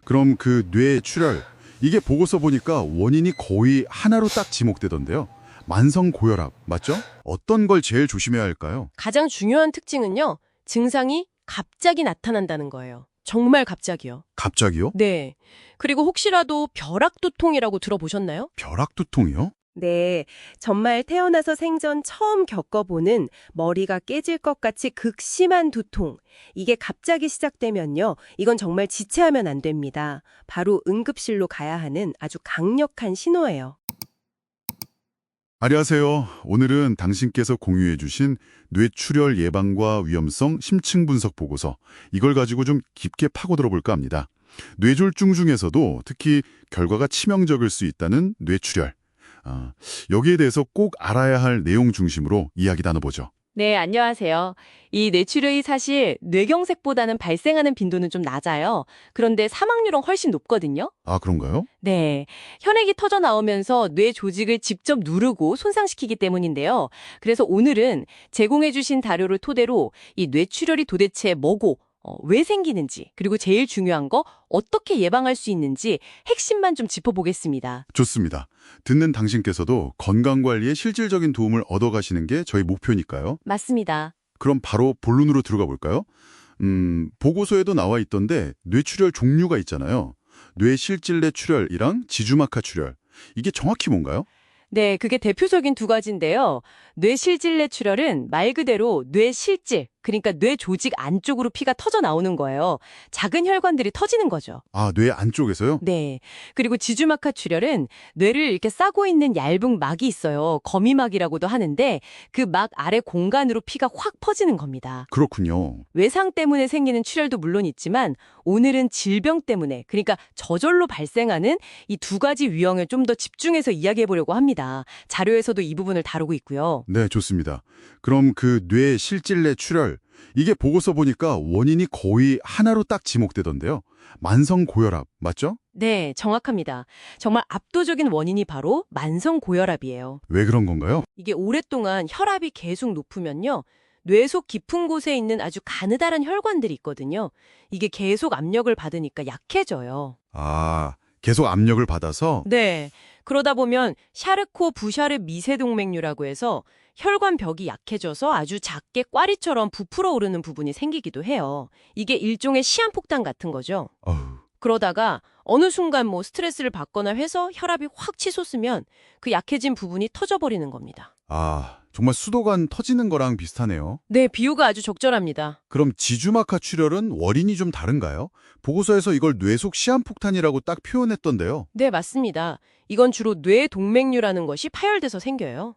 그럼 그 뇌출혈, 이게 보고서 보니까 원인이 거의 하나로 딱 지목되던데요. 만성고혈압, 맞죠? 어떤 걸 제일 조심해야 할까요? 가장 중요한 특징은요. 증상이 갑자기 나타난다는 거예요. 정말 갑자기요. 갑자기요? 네. 그리고 혹시라도 벼락두통이라고 들어보셨나요? 벼락두통이요? 네, 정말 태어나서 생전 처음 겪어보는 머리가 깨질 것 같이 극심한 두통. 이게 갑자기 시작되면요. 이건 정말 지체하면 안 됩니다. 바로 응급실로 가야 하는 아주 강력한 신호예요. 안녕하세요. 오늘은 당신께서 공유해 주신 뇌출혈 예방과 위험성 심층 분석 보고서, 이걸 가지고 좀 깊게 파고들어 볼까 합니다. 뇌졸중 중에서도 특히 결과가 치명적일 수 있다는 뇌출혈. 여기에 대해서 꼭 알아야 할 내용 중심으로 이야기 나눠보죠. 네, 안녕하세요. 이 뇌출혈이 사실 뇌경색보다는 발생하는 빈도는 좀 낮아요. 그런데 사망률은 훨씬 높거든요. 아, 그런가요? 네, 혈액이 터져 나오면서 뇌 조직을 직접 누르고 손상시키기 때문인데요. 그래서 오늘은 제공해주신 자료를 토대로 이 뇌출혈이 도대체 뭐고 왜 생기는지, 그리고 제일 중요한 거 어떻게 예방할 수 있는지 핵심만 좀 짚어보겠습니다. 좋습니다. 듣는 당신께서도 건강관리에 실질적인 도움을 얻어가시는 게 저희 목표니까요. 맞습니다. 그럼 바로 본론으로 들어가 볼까요? 보고서에도 나와 있던데 뇌출혈 종류가 있잖아요. 뇌실질내 출혈이랑 지주막하 출혈. 이게 정확히 뭔가요? 네, 그게 대표적인 두 가지인데요. 뇌실질내 출혈은 말 그대로 뇌실질, 그러니까 뇌 조직 안쪽으로 피가 터져 나오는 거예요. 작은 혈관들이 터지는 거죠. 아, 뇌 안쪽에서요? 네. 그리고 지주막하 출혈은 뇌를 이렇게 싸고 있는 얇은 막이 있어요. 거미막이라고도 하는데 그 막 아래 공간으로 피가 확 퍼지는 겁니다. 그렇군요. 외상 때문에 생기는 출혈도 물론 있지만 오늘은 질병 때문에, 그러니까 저절로 발생하는 이 두 가지 유형을 좀 더 집중해서 이야기해 보려고 합니다. 자료에서도 이 부분을 다루고 있고요. 네, 좋습니다. 그럼 그 뇌실질내 출혈, 이게 보고서 보니까 원인이 거의 하나로 딱 지목되던데요. 만성고혈압, 맞죠? 네, 정확합니다. 정말 압도적인 원인이 바로 만성고혈압이에요. 왜 그런 건가요? 이게 오랫동안 혈압이 계속 높으면요. 뇌 속 깊은 곳에 있는 아주 가느다란 혈관들이 있거든요. 이게 계속 압력을 받으니까 약해져요. 아, 계속 압력을 받아서? 네. 그러다 보면 샤르코 부샤르 미세동맥류라고 해서 혈관 벽이 약해져서 아주 작게 꽈리처럼 부풀어 오르는 부분이 생기기도 해요. 이게 일종의 시한폭탄 같은 거죠. 어휴, 그러다가 어느 순간 스트레스를 받거나 해서 혈압이 확 치솟으면 그 약해진 부분이 터져버리는 겁니다. 아, 정말 수도관 터지는 거랑 비슷하네요. 네, 비유가 아주 적절합니다. 그럼 지주막하 출혈은 원인이 좀 다른가요? 보고서에서 이걸 뇌속 시한폭탄이라고 딱 표현했던데요. 네, 맞습니다. 이건 주로 뇌동맥류라는 것이 파열돼서 생겨요.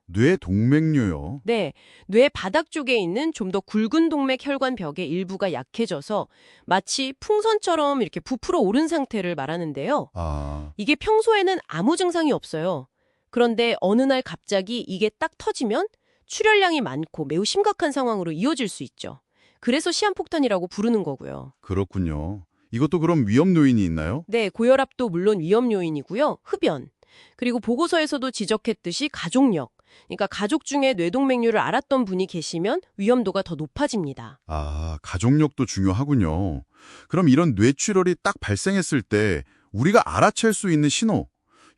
뇌동맥류요. 네, 뇌 바닥 쪽에 있는 좀 더 굵은 동맥 혈관 벽의 일부가 약해져서 마치 풍선처럼 이렇게 부풀어 오른 상태를 말하는데요. 아, 이게 평소에는 아무 증상이 없어요. 그런데 어느 날 갑자기 이게 딱 터지면 출혈량이 많고 매우 심각한 상황으로 이어질 수 있죠. 그래서 시한폭탄이라고 부르는 거고요. 그렇군요. 이것도 그럼 위험 요인이 있나요? 네, 고혈압도 물론 위험 요인이고요. 흡연. 그리고 보고서에서도 지적했듯이 가족력. 그러니까 가족 중에 뇌동맥류를 앓았던 분이 계시면 위험도가 더 높아집니다. 아, 가족력도 중요하군요. 그럼 이런 뇌출혈이 딱 발생했을 때 우리가 알아챌 수 있는 신호,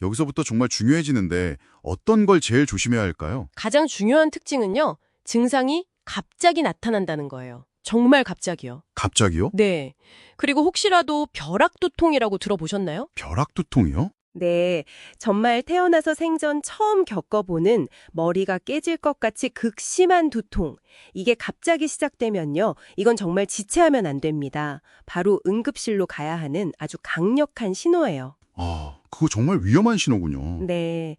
여기서부터 정말 중요해지는데 어떤 걸 제일 조심해야 할까요? 가장 중요한 특징은요. 증상이 갑자기 나타난다는 거예요. 정말 갑자기요. 갑자기요? 네. 그리고 혹시라도 벼락두통이라고 들어보셨나요? 벼락두통이요? 네, 정말 태어나서 생전 처음 겪어보는 머리가 깨질 것 같이 극심한 두통. 이게 갑자기 시작되면요. 이건 정말 지체하면 안 됩니다. 바로 응급실로 가야 하는 아주 강력한 신호예요. 아, 그거 정말 위험한 신호군요. 네.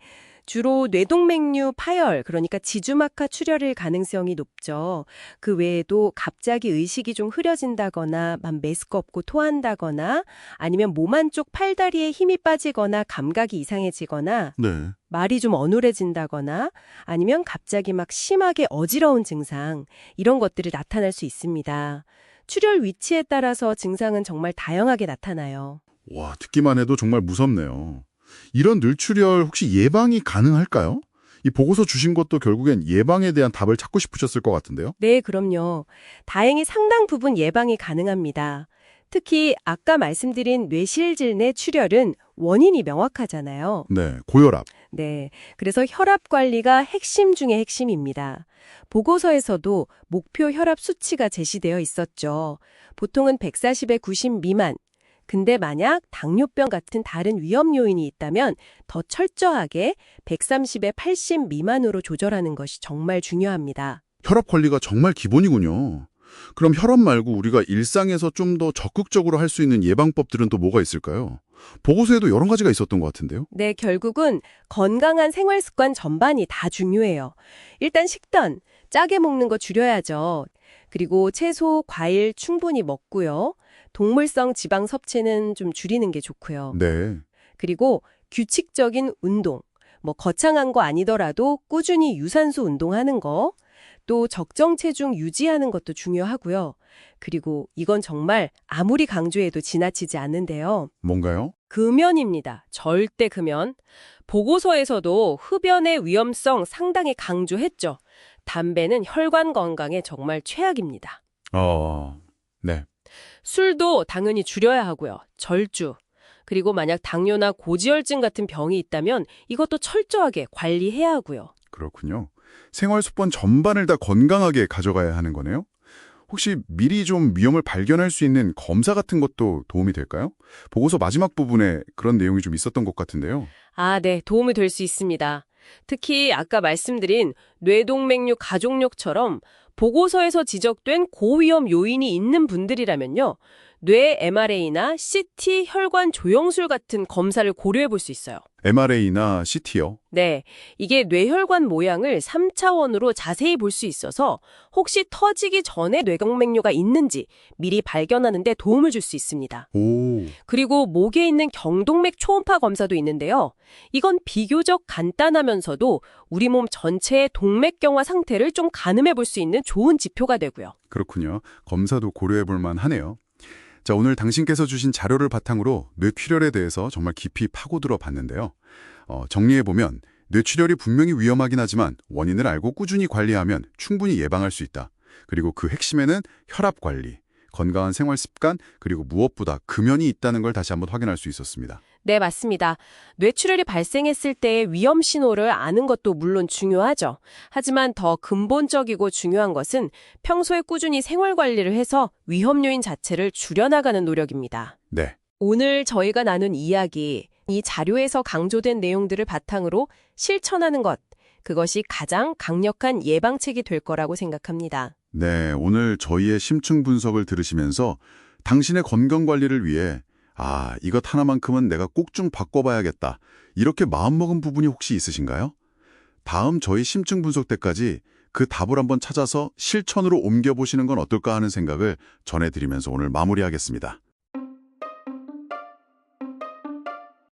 주로 뇌동맥류 파열, 그러니까 지주막하 출혈일 가능성이 높죠. 그 외에도 갑자기 의식이 좀 흐려진다거나 맘 메스껍고 토한다거나 아니면 몸 한쪽 팔다리에 힘이 빠지거나 감각이 이상해지거나 네. 말이 좀 어눌해진다거나 아니면 갑자기 막 심하게 어지러운 증상, 이런 것들이 나타날 수 있습니다. 출혈 위치에 따라서 증상은 정말 다양하게 나타나요. 와, 듣기만 해도 정말 무섭네요. 이런 뇌출혈 혹시 예방이 가능할까요? 이 보고서 주신 것도 결국엔 예방에 대한 답을 찾고 싶으셨을 것 같은데요. 네, 그럼요. 다행히 상당 부분 예방이 가능합니다. 특히 아까 말씀드린 뇌실질 내 출혈은 원인이 명확하잖아요. 네, 고혈압. 네. 그래서 혈압 관리가 핵심 중의 핵심입니다. 보고서에서도 목표 혈압 수치가 제시되어 있었죠. 보통은 140에 90 미만. 근데 만약 당뇨병 같은 다른 위험 요인이 있다면 더 철저하게 130에 80 미만으로 조절하는 것이 정말 중요합니다. 혈압 관리가 정말 기본이군요. 그럼 혈압 말고 우리가 일상에서 좀 더 적극적으로 할 수 있는 예방법들은 또 뭐가 있을까요? 보고서에도 여러 가지가 있었던 것 같은데요. 네, 결국은 건강한 생활 습관 전반이 다 중요해요. 일단 식단, 짜게 먹는 거 줄여야죠. 그리고 채소, 과일 충분히 먹고요. 동물성 지방 섭취는 좀 줄이는 게 좋고요. 네. 그리고 규칙적인 운동, 뭐 거창한 거 아니더라도 꾸준히 유산소 운동하는 거, 또 적정 체중 유지하는 것도 중요하고요. 그리고 이건 정말 아무리 강조해도 지나치지 않는데요. 뭔가요? 금연입니다. 절대 금연. 보고서에서도 흡연의 위험성 상당히 강조했죠. 담배는 혈관 건강에 정말 최악입니다. 네. 술도 당연히 줄여야 하고요. 절주. 그리고 만약 당뇨나 고지혈증 같은 병이 있다면 이것도 철저하게 관리해야 하고요. 그렇군요. 생활 습관 전반을 다 건강하게 가져가야 하는 거네요. 혹시 미리 좀 위험을 발견할 수 있는 검사 같은 것도 도움이 될까요? 보고서 마지막 부분에 그런 내용이 좀 있었던 것 같은데요. 아, 네. 도움이 될 수 있습니다. 특히 아까 말씀드린 뇌동맥류 가족력처럼 보고서에서 지적된 고위험 요인이 있는 분들이라면요. 뇌 MRA나 CT 혈관 조영술 같은 검사를 고려해 볼 수 있어요. MRA나 CT요? 네, 이게 뇌혈관 모양을 3차원으로 자세히 볼 수 있어서 혹시 터지기 전에 뇌동맥류가 있는지 미리 발견하는 데 도움을 줄 수 있습니다. 오, 그리고 목에 있는 경동맥 초음파 검사도 있는데요. 이건 비교적 간단하면서도 우리 몸 전체의 동맥경화 상태를 좀 가늠해 볼 수 있는 좋은 지표가 되고요. 그렇군요. 검사도 고려해 볼 만하네요. 자, 오늘 당신께서 주신 자료를 바탕으로 뇌출혈에 대해서 정말 깊이 파고들어 봤는데요. 정리해보면 뇌출혈이 분명히 위험하긴 하지만 원인을 알고 꾸준히 관리하면 충분히 예방할 수 있다. 그리고 그 핵심에는 혈압 관리, 건강한 생활 습관, 그리고 무엇보다 금연이 있다는 걸 다시 한번 확인할 수 있었습니다. 네, 맞습니다. 뇌출혈이 발생했을 때의 위험 신호를 아는 것도 물론 중요하죠. 하지만 더 근본적이고 중요한 것은 평소에 꾸준히 생활 관리를 해서 위험 요인 자체를 줄여나가는 노력입니다. 네. 오늘 저희가 나눈 이야기, 이 자료에서 강조된 내용들을 바탕으로 실천하는 것, 그것이 가장 강력한 예방책이 될 거라고 생각합니다. 네, 오늘 저희의 심층 분석을 들으시면서 당신의 건강 관리를 위해 이것 하나만큼은 내가 꼭 좀 바꿔봐야겠다. 이렇게 마음먹은 부분이 혹시 있으신가요? 다음 저희 심층 분석 때까지 그 답을 한번 찾아서 실천으로 옮겨보시는 건 어떨까 하는 생각을 전해드리면서 오늘 마무리하겠습니다.